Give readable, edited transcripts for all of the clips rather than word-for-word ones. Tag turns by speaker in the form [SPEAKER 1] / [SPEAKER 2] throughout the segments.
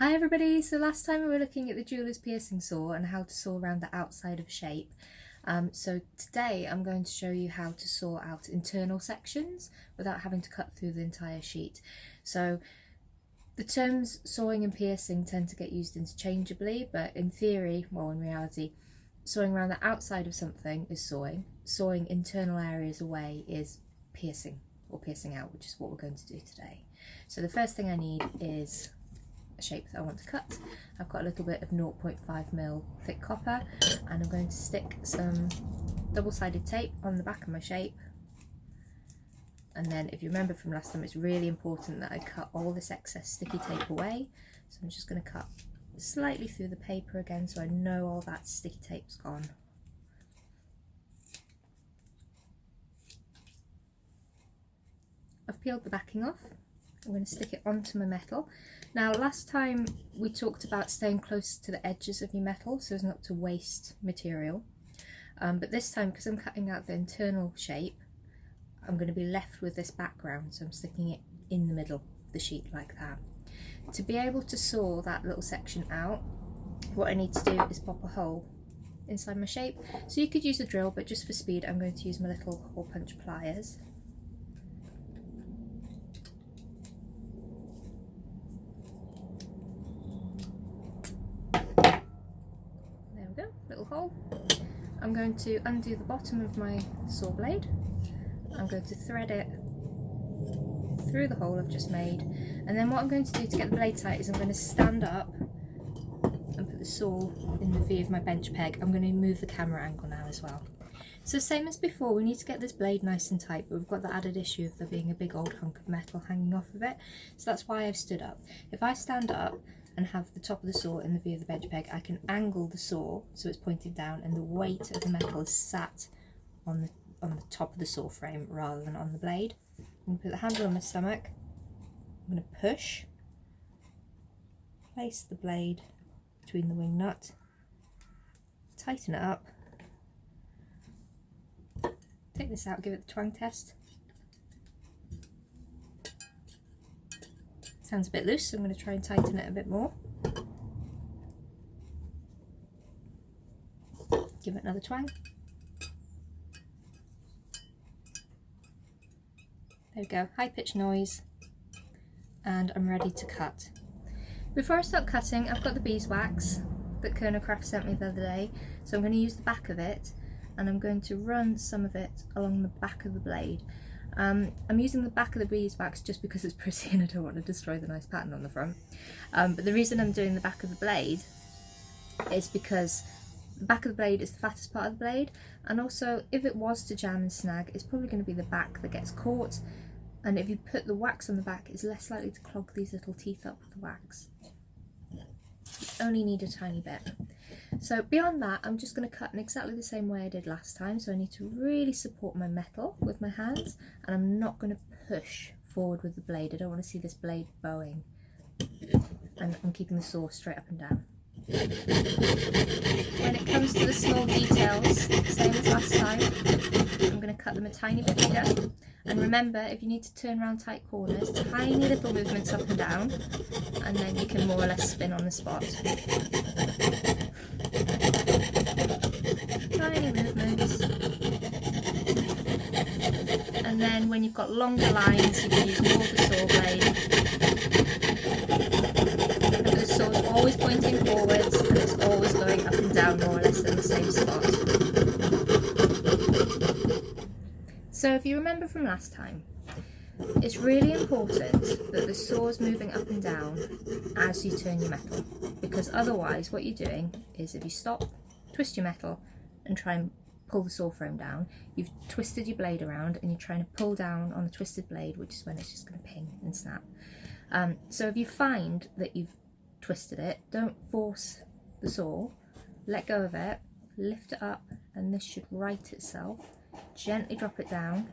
[SPEAKER 1] Hi everybody, so last time we were looking at the jeweler's piercing saw and how to saw around the outside of a shape. So today I'm going to show you how to saw out internal sections without having to cut through the entire sheet. So the terms sawing and piercing tend to get used interchangeably, but in theory, well in reality, sawing around the outside of something is sawing. Sawing internal areas away is piercing or piercing out, which is what we're going to do today. So the first thing I need is shape that I want to cut. I've got a little bit of 0.5mm thick copper and I'm going to stick some double-sided tape on the back of my shape, and then if you remember from last time, it's really important that I cut all this excess sticky tape away. So I'm just going to cut slightly through the paper again so I know all that sticky tape's gone. I've peeled the backing off. I'm going to stick it onto my metal. Now last time we talked about staying close to the edges of your metal so as not to waste material, but this time, because I'm cutting out the internal shape, I'm going to be left with this background, so I'm sticking it in the middle of the sheet like that. To be able to saw that little section out, what I need to do is pop a hole inside my shape. So you could use a drill, but just for speed I'm going to use my little hole punch pliers. Little hole. I'm going to undo the bottom of my saw blade. I'm going to thread it through the hole I've just made, and then what I'm going to do to get the blade tight is I'm going to stand up and put the saw in the V of my bench peg. I'm going to move the camera angle now as well. So same as before, we need to get this blade nice and tight, but we've got the added issue of there being a big old hunk of metal hanging off of it, so that's why I've stood up. If I stand up and have the top of the saw in the V of the bench peg, I can angle the saw so it's pointed down and the weight of the metal is sat on the top of the saw frame rather than on the blade. I'm going to put the handle on my stomach, I'm going to push, place the blade between the wing nut, tighten it up, take this out, give it the twang test. Sounds a bit loose, so I'm going to try and tighten it a bit more. Give it another twang. There we go, high pitched noise, and I'm ready to cut. Before I start cutting, I've got the beeswax that Kernowcraft sent me the other day, so I'm going to use the back of it and I'm going to run some of it along the back of the blade. I'm using the back of the beeswax just because it's pretty and I don't want to destroy the nice pattern on the front. But the reason I'm doing the back of the blade is because the back of the blade is the fattest part of the blade, and also if it was to jam and snag, it's probably going to be the back that gets caught, and if you put the wax on the back, it's less likely to clog these little teeth up with the wax. You only need a tiny bit. So beyond that, I'm just going to cut in exactly the same way I did last time, so I need to really support my metal with my hands, and I'm not going to push forward with the blade. I don't want to see this blade bowing, and I'm keeping the saw straight up and down. When it comes to the small details, same as last time, I'm going to cut them a tiny bit bigger, and remember, if you need to turn around tight corners, tiny little movements up and down, and then you can more or less spin on the spot. Tiny movements, and then when you've got longer lines you can use more of the saw blade. Remember, the saw is always pointing forwards and it's always going up and down more or less in the same spot. So if you remember from last time, it's really important that the saw is moving up and down as you turn your metal, because otherwise what you're doing is if you stop, twist your metal and try and pull the saw frame down, you've twisted your blade around and you're trying to pull down on a twisted blade, which is when it's just going to ping and snap. So if you find that you've twisted it, don't force the saw, let go of it, lift it up, and this should right itself. Gently drop it down,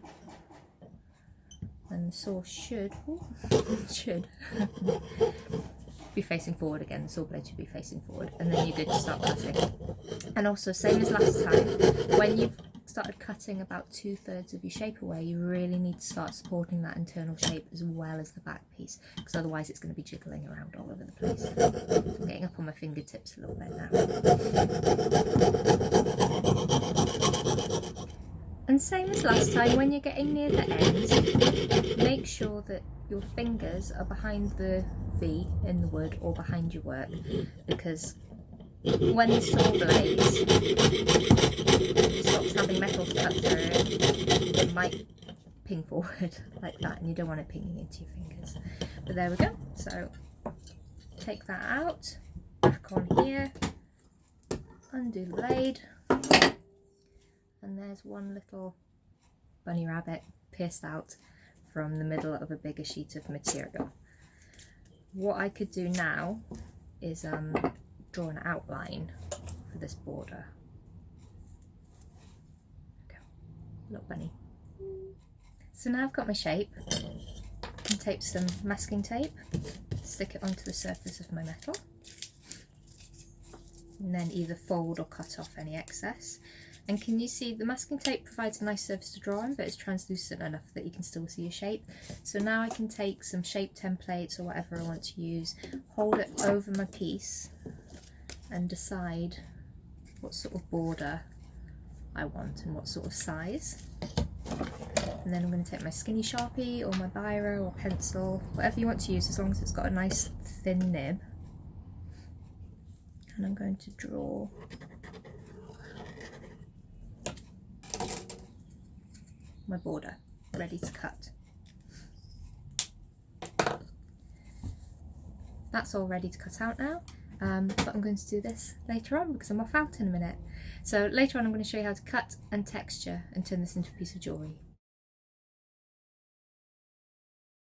[SPEAKER 1] and the saw should be facing forward again. The saw blade should be facing forward, and then you're good to start cutting. And also, same as last time, when you've started cutting about 2/3 of your shape away, you really need to start supporting that internal shape as well as the back piece, because otherwise it's going to be jiggling around all over the place. I'm getting up on my fingertips a little bit now. And same as last time, when you're getting near the end, make sure that your fingers are behind the V in the wood or behind your work, because when the saw blade stops having metal to cut through, it might ping forward like that, and you don't want it pinging into your fingers. But there we go. So take that out, back on here, undo the blade, and there's one little bunny rabbit pierced out from the middle of a bigger sheet of material. What I could do now is draw an outline for this border. Okay. Little bunny. So now I've got my shape. I can tape some masking tape, stick it onto the surface of my metal, and then either fold or cut off any excess. And can you see the masking tape provides a nice surface to draw on, but it's translucent enough that you can still see your shape. So now I can take some shape templates or whatever I want to use, hold it over my piece and decide what sort of border I want and what sort of size. And then I'm going to take my skinny Sharpie or my biro or pencil, whatever you want to use, as long as it's got a nice thin nib. And I'm going to draw my border ready to cut. That's all ready to cut out now, but I'm going to do this later on because I'm off out in a minute. So later on I'm going to show you how to cut and texture and turn this into a piece of jewellery.